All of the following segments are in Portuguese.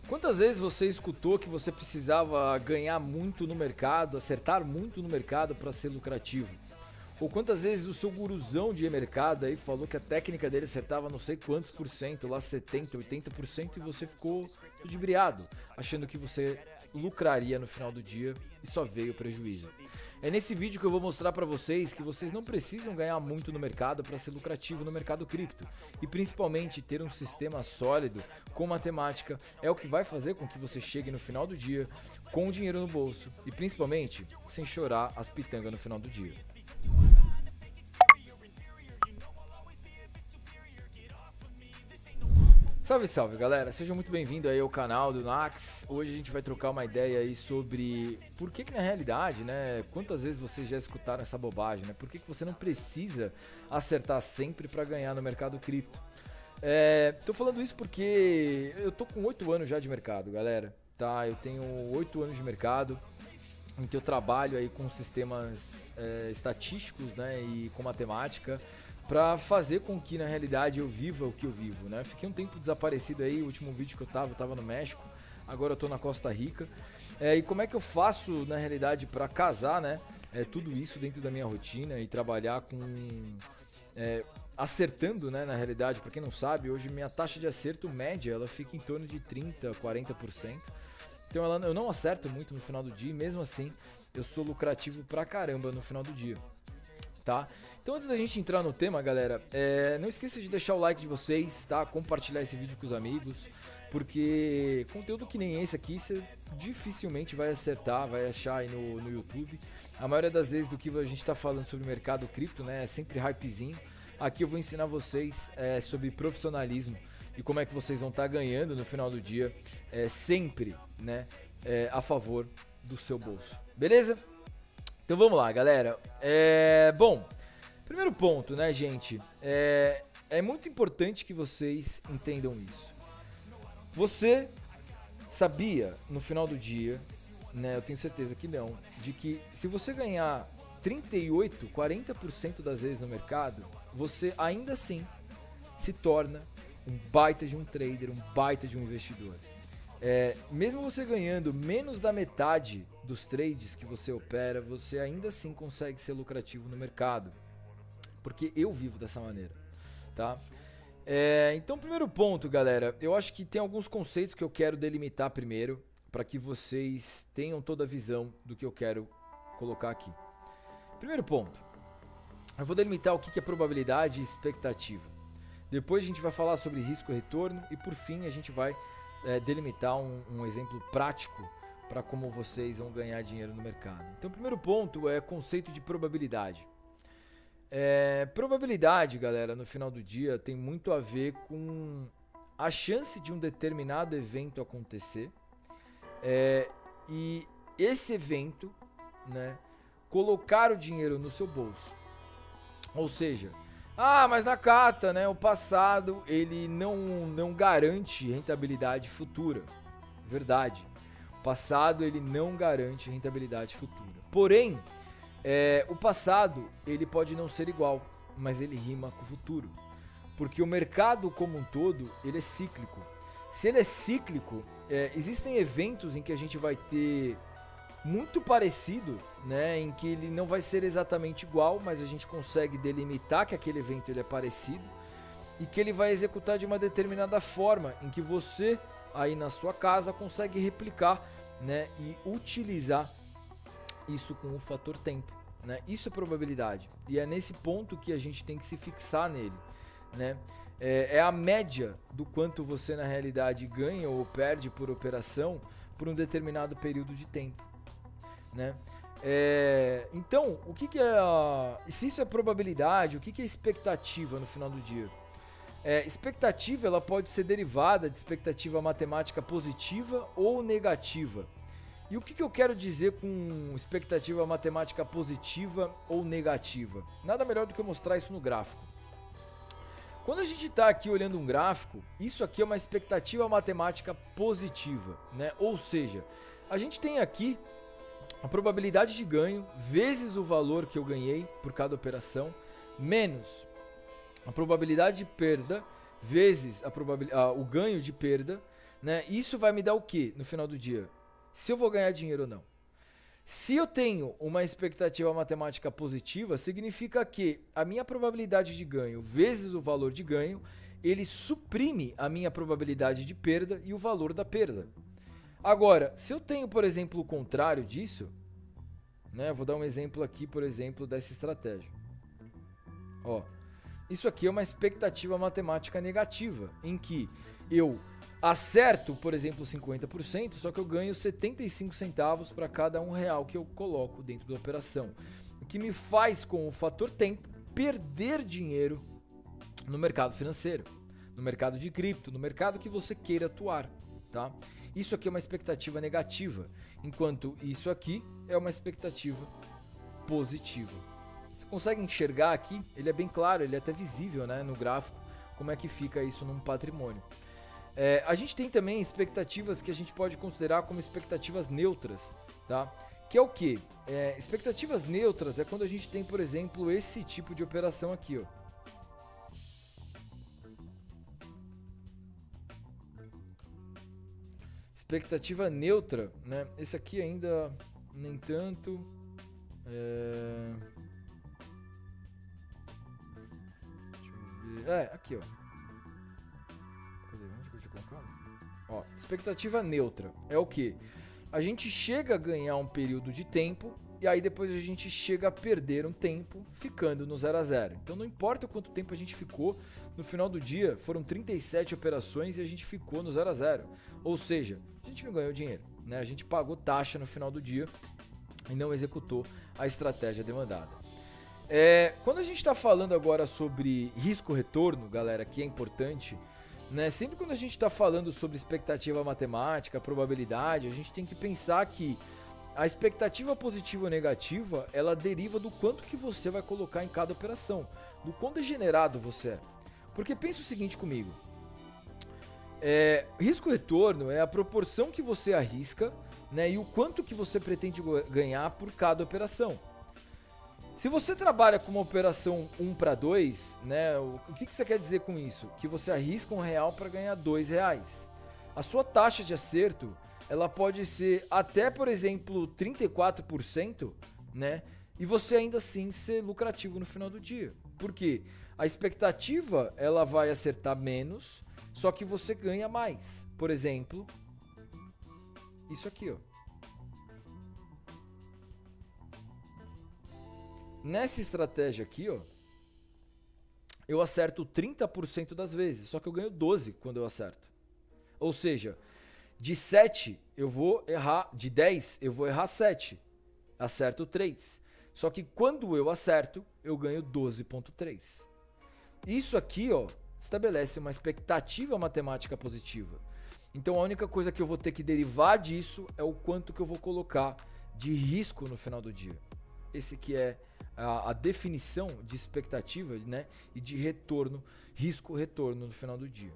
Quantas vezes você escutou que você precisava ganhar muito no mercado, acertar muito no mercado para ser lucrativo? Ou quantas vezes o seu guruzão de mercado aí falou que a técnica dele acertava não sei quantos por cento, lá 70, 80% e você ficou ludibriado, achando que você lucraria no final do dia e só veio prejuízo. É nesse vídeo que eu vou mostrar para vocês que vocês não precisam ganhar muito no mercado para ser lucrativo no mercado cripto. E principalmente ter um sistema sólido com matemática é o que vai fazer com que você chegue no final do dia com dinheiro no bolso e principalmente sem chorar as pitangas no final do dia. Salve, salve galera, sejam muito bem-vindos aí ao canal do Nax. Hoje a gente vai trocar uma ideia aí sobre por que na realidade, né, quantas vezes vocês já escutaram essa bobagem, né, por que você não precisa acertar sempre para ganhar no mercado cripto. Tô falando isso porque eu tô com 8 anos já de mercado, galera, tá, eu tenho 8 anos de mercado, em que eu trabalho aí com sistemas estatísticos, né, e com matemática, para fazer com que na realidade eu viva o que eu vivo, né? Fiquei um tempo desaparecido aí, o último vídeo que eu tava no México, agora eu tô na Costa Rica. E como é que eu faço na realidade para casar, né? Tudo isso dentro da minha rotina e trabalhar com acertando, né? Na realidade, para quem não sabe, hoje minha taxa de acerto média ela fica em torno de 30, 40%. Então eu não acerto muito no final do dia e mesmo assim eu sou lucrativo pra caramba no final do dia. Tá? Então antes da gente entrar no tema, galera, não esqueça de deixar o like de vocês, tá? Compartilhar esse vídeo com os amigos, porque conteúdo que nem esse aqui você dificilmente vai acertar, vai achar aí no YouTube. A maioria das vezes do que a gente tá falando sobre o mercado cripto, né, é sempre hypezinho. Aqui eu vou ensinar vocês sobre profissionalismo e como é que vocês vão estar ganhando no final do dia, sempre, né, a favor do seu bolso. Beleza? Então vamos lá, galera. Bom, primeiro ponto, né, gente? É muito importante que vocês entendam isso. Você sabia, no final do dia, né, eu tenho certeza que não, de que se você ganhar 38, 40% das vezes no mercado, você ainda assim se torna um baita de um trader, um baita de um investidor. Mesmo você ganhando menos da metade dos trades que você opera, você ainda assim consegue ser lucrativo no mercado, porque eu vivo dessa maneira, tá? Então, primeiro ponto, galera, eu acho que tem alguns conceitos que eu quero delimitar primeiro, para que vocês tenham toda a visão do que eu quero colocar aqui. Primeiro ponto, eu vou delimitar o que é probabilidade e expectativa. Depois a gente vai falar sobre risco e retorno e por fim a gente vai delimitar um exemplo prático para como vocês vão ganhar dinheiro no mercado. Então o primeiro ponto é conceito de probabilidade. Probabilidade, galera, no final do dia tem muito a ver com a chance de um determinado evento acontecer e esse evento, né, colocar o dinheiro no seu bolso. Ou seja, mas na carta, né, o passado ele não garante rentabilidade futura. Verdade. O passado ele não garante rentabilidade futura. Porém, o passado ele pode não ser igual, mas ele rima com o futuro. Porque o mercado como um todo, ele é cíclico. Se ele é cíclico, existem eventos em que a gente vai ter muito parecido, né, em que ele não vai ser exatamente igual, mas a gente consegue delimitar que aquele evento ele é parecido e que ele vai executar de uma determinada forma, em que você aí na sua casa consegue replicar, né, e utilizar isso com o fator tempo, né? Isso é probabilidade e é nesse ponto que a gente tem que se fixar nele, né? É a média do quanto você na realidade ganha ou perde por operação por um determinado período de tempo, né? Então, o que se isso é probabilidade, o que é expectativa no final do dia? Expectativa ela pode ser derivada de expectativa matemática positiva ou negativa. E o que eu quero dizer com expectativa matemática positiva ou negativa? Nada melhor do que eu mostrar isso no gráfico. Quando a gente está aqui olhando um gráfico, isso aqui é uma expectativa matemática positiva, né? Ou seja, a gente tem aqui a probabilidade de ganho vezes o valor que eu ganhei por cada operação, menos a probabilidade de perda vezes o ganho de perda, né? Isso vai me dar o quê no final do dia? Se eu vou ganhar dinheiro ou não. Se eu tenho uma expectativa matemática positiva, significa que a minha probabilidade de ganho vezes o valor de ganho, ele suprime a minha probabilidade de perda e o valor da perda. Agora, se eu tenho, por exemplo, o contrário disso, né? Vou dar um exemplo aqui, por exemplo, dessa estratégia. Ó, isso aqui é uma expectativa matemática negativa, em que eu acerto, por exemplo, 50%, só que eu ganho 75 centavos para cada R$1 que eu coloco dentro da operação. O que me faz, com o fator tempo, perder dinheiro no mercado financeiro, no mercado de cripto, no mercado que você queira atuar, tá? Isso aqui é uma expectativa negativa, enquanto isso aqui é uma expectativa positiva. Você consegue enxergar aqui? Ele é bem claro, ele é até visível, né, no gráfico, como é que fica isso num patrimônio. A gente tem também expectativas que a gente pode considerar como expectativas neutras, tá? Que é o quê? Expectativas neutras é quando a gente tem, por exemplo, esse tipo de operação aqui, ó. Expectativa neutra, né? Esse aqui ainda nem tanto. Deixa eu ver. Aqui, ó. Cadê? Onde que eu tinha colocado? Ó, expectativa neutra é o que? A gente chega a ganhar um período de tempo e aí depois a gente chega a perder um tempo ficando no 0 a 0. Então não importa quanto tempo a gente ficou, no final do dia foram 37 operações e a gente ficou no 0 a 0. Ou seja, a gente não ganhou dinheiro, né? A gente pagou taxa no final do dia e não executou a estratégia demandada. Quando a gente está falando agora sobre risco-retorno, galera, que é importante, né? Sempre quando a gente está falando sobre expectativa matemática, probabilidade, a gente tem que pensar que a expectativa positiva ou negativa, ela deriva do quanto que você vai colocar em cada operação, do quão degenerado você é. Porque pensa o seguinte comigo, risco-retorno é a proporção que você arrisca, né, e o quanto que você pretende ganhar por cada operação. Se você trabalha com uma operação 1 para 2, né, o que você quer dizer com isso? Que você arrisca R$1 para ganhar R$2. A sua taxa de acerto, ela pode ser até, por exemplo, 34%, né? E você ainda assim ser lucrativo no final do dia. Por quê? A expectativa, ela vai acertar menos, só que você ganha mais. Por exemplo, isso aqui, ó. Nessa estratégia aqui, ó, eu acerto 30% das vezes, só que eu ganho 12 quando eu acerto. Ou seja, de 7 eu vou errar, de 10 eu vou errar 7, acerto 3. Só que quando eu acerto, eu ganho 12,3. Isso aqui, ó, estabelece uma expectativa matemática positiva. Então a única coisa que eu vou ter que derivar disso é o quanto que eu vou colocar de risco no final do dia. Esse que é a definição de expectativa, né, e de retorno, risco-retorno no final do dia.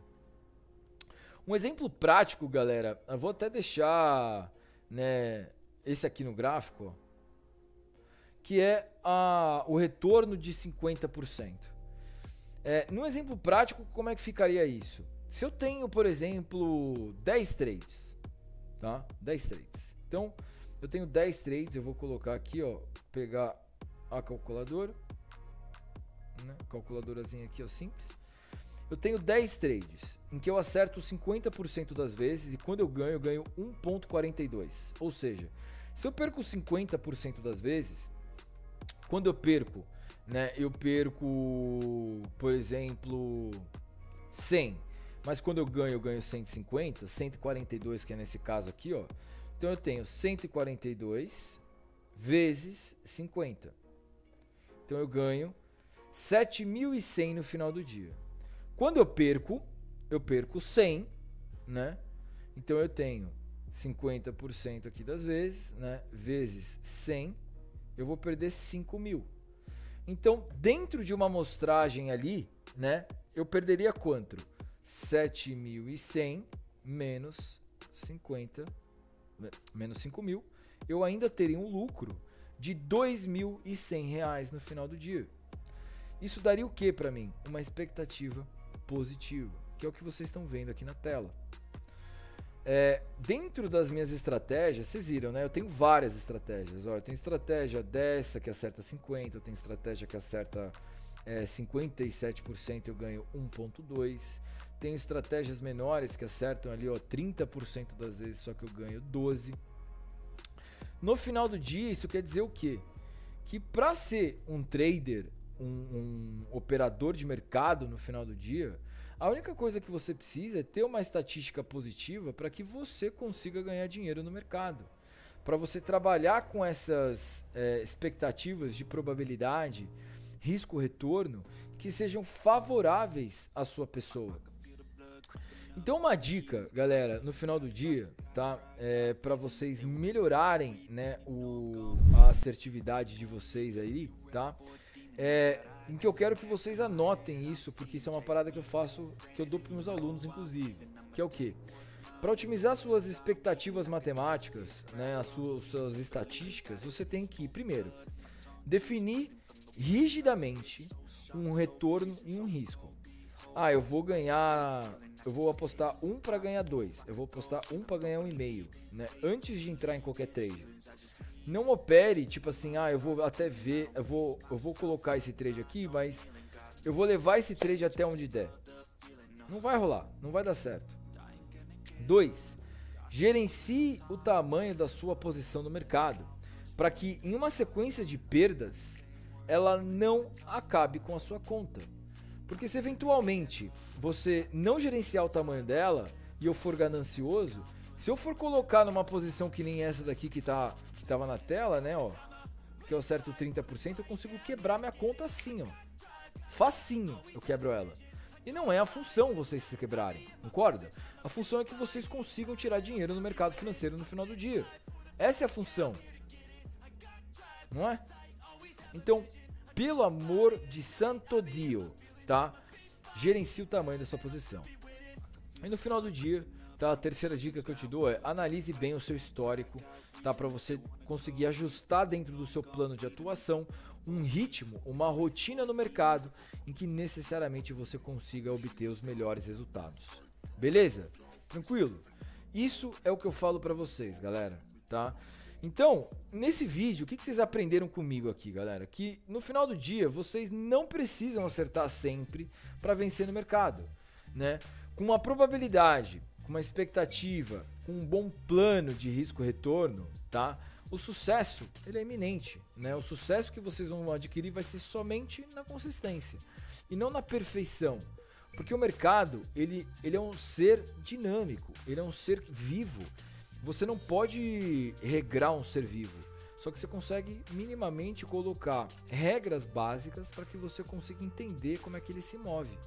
Um exemplo prático, galera, eu vou até deixar, né, esse aqui no gráfico, ó, que é o retorno de 50%. Num exemplo prático, como é que ficaria isso? Se eu tenho, por exemplo, 10 trades, tá? 10 trades. Então, eu tenho 10 trades, eu vou colocar aqui, ó, pegar a calculadora, né? Calculadorazinha aqui, ó, simples. Eu tenho 10 trades, em que eu acerto 50% das vezes e quando eu ganho 1,42. Ou seja, se eu perco 50% das vezes, quando eu perco, né, eu perco, por exemplo, 100. Mas quando eu ganho 150, 142, que é nesse caso aqui, ó. Então eu tenho 142 vezes 50. Então eu ganho 7.100 no final do dia. Quando eu perco 100, né? Então eu tenho 50% aqui das vezes, né? Vezes 100, eu vou perder 5.000. Então, dentro de uma amostragem ali, né? Eu perderia quanto? 7.100 menos 50, menos 5.000. Eu ainda teria um lucro de R$2.100 no final do dia. Isso daria o que para mim? Uma expectativa positiva, que é o que vocês estão vendo aqui na tela. Dentro das minhas estratégias, vocês viram, né? Eu tenho várias estratégias. Ó, eu tenho estratégia dessa que acerta 50%, eu tenho estratégia que acerta 57%, eu ganho 1,2%. Tenho estratégias menores que acertam ali, ó, 30% das vezes, só que eu ganho 12%. No final do dia, isso quer dizer o quê? Que para ser um trader, um operador de mercado no final do dia, a única coisa que você precisa é ter uma estatística positiva para que você consiga ganhar dinheiro no mercado. Para você trabalhar com essas expectativas de probabilidade, risco-retorno, que sejam favoráveis à sua pessoa. Então uma dica, galera, no final do dia, tá? Para vocês melhorarem, né, a assertividade de vocês aí, tá? Em que eu quero que vocês anotem isso, porque isso é uma parada que eu faço, que eu dou para meus alunos, inclusive, que é o quê? Para otimizar suas expectativas matemáticas, né, as suas estatísticas, você tem que, primeiro, definir rigidamente um retorno e um risco. Eu vou apostar 1 para ganhar 2, eu vou apostar 1 para ganhar 1,5, né, antes de entrar em qualquer trade. Não opere, tipo assim, eu vou até ver, eu vou colocar esse trade aqui, mas eu vou levar esse trade até onde der. Não vai rolar, não vai dar certo. 2. Gerencie o tamanho da sua posição no mercado, para que em uma sequência de perdas, ela não acabe com a sua conta. Porque se eventualmente você não gerenciar o tamanho dela e eu for ganancioso, se eu for colocar numa posição que nem essa daqui que tava na tela, né, ó, que eu acerto 30%, eu consigo quebrar minha conta assim, ó. Facinho eu quebro ela. E não é a função vocês se quebrarem, concorda? A função é que vocês consigam tirar dinheiro no mercado financeiro no final do dia. Essa é a função. Não é? Então, pelo amor de santo Dio, tá? Gerencie o tamanho da sua posição. E no final do dia, tá? A terceira dica que eu te dou é analise bem o seu histórico, tá? Para você conseguir ajustar dentro do seu plano de atuação um ritmo, uma rotina no mercado em que necessariamente você consiga obter os melhores resultados. Beleza? Tranquilo? Isso é o que eu falo para vocês, galera, tá? Então, nesse vídeo, o que vocês aprenderam comigo aqui, galera? Que no final do dia, vocês não precisam acertar sempre para vencer no mercado, né? Com uma probabilidade, com uma expectativa, com um bom plano de risco-retorno, tá? O sucesso, ele é iminente, né? O sucesso que vocês vão adquirir vai ser somente na consistência e não na perfeição. Porque o mercado, ele é um ser dinâmico, ele é um ser vivo. Você não pode regrar um ser vivo, só que você consegue minimamente colocar regras básicas para que você consiga entender como é que ele se move.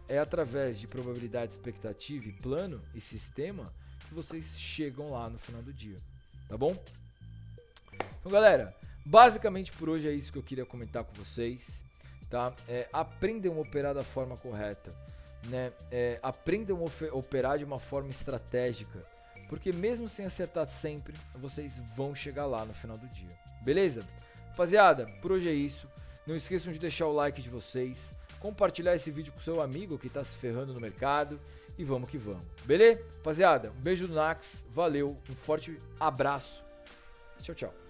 É através de probabilidade, expectativa e plano e sistema que vocês chegam lá no final do dia, tá bom? Então, galera, basicamente por hoje é isso que eu queria comentar com vocês, tá? Aprendam a operar da forma correta, né? Aprendam a operar de uma forma estratégica, porque mesmo sem acertar sempre, vocês vão chegar lá no final do dia. Beleza? Rapaziada, por hoje é isso. Não esqueçam de deixar o like de vocês, compartilhar esse vídeo com seu amigo que tá se ferrando no mercado e vamos que vamos. Beleza? Rapaziada, um beijo do Nax, valeu, um forte abraço. Tchau, tchau.